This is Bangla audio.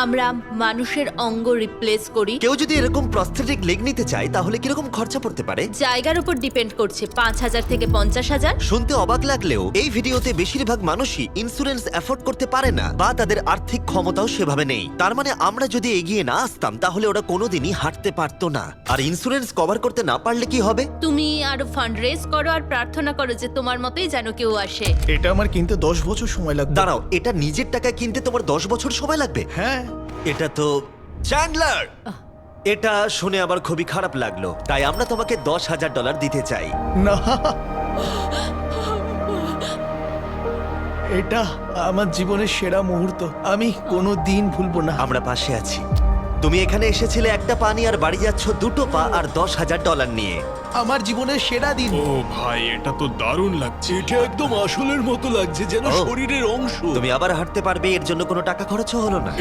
আমরা মানুষের অঙ্গ রিপ্লেস করি। কেউ যদি এরকম প্রস্থেটিক লেগ নিতে চায় তাহলে কিরকম খরচা পড়তে পারে? জায়গার উপর ডিপেন্ড করছে, 5,000 থেকে 50,000। শুনতে অবাক লাগলেও এই ভিডিওতে বেশিরভাগ মানুষই ইন্স্যুরেন্স অ্যাফোর্ড করতে পারে না বা তাদের আর্থিক ক্ষমতাও সেভাবে নেই। তার মানে আমরা যদি এগিয়ে না আসতাম তাহলে ওরা কোনোদিনই হাঁটতে পারতো না। আর ইন্স্যুরেন্স কভার করতে না পারলে কি হবে? তুমি আরো ফান্ড রেজ করো আর প্রার্থনা করো যে তোমার মতোই যেন কেউ আসে। এটা আমার কিনতে 10 বছর সময় লাগবে। দাঁড়াও, এটা নিজের টাকায় কিনতে তোমার 10 বছর সময় লাগবে? হ্যাঁ। এটা তো চ্যান্ডলার, এটা শুনে আবার খুবই খারাপ লাগলো। তাই আমরা তোমাকে $10,000 দিতে চাই। না, এটা আমার জীবনের সেরা মুহূর্ত, আমি কোনো দিন ভুলবো না। আমরা পাশে আছি। তুমি এখানে এসেছিলে একটা পানি আর বাড়ি যাচ্ছ দুটো পা আর $10,000 নিয়ে। আমার জীবনের সেরা দিন। ও ভাই, এটা তো দারুণ লাগছে। এটা একদম আসলের মতো লাগছে, যেন ও। শরীরের অংশ। তুমি আবার হাঁটতে পারবে, এর জন্য কোনো টাকা খরচও হলো না।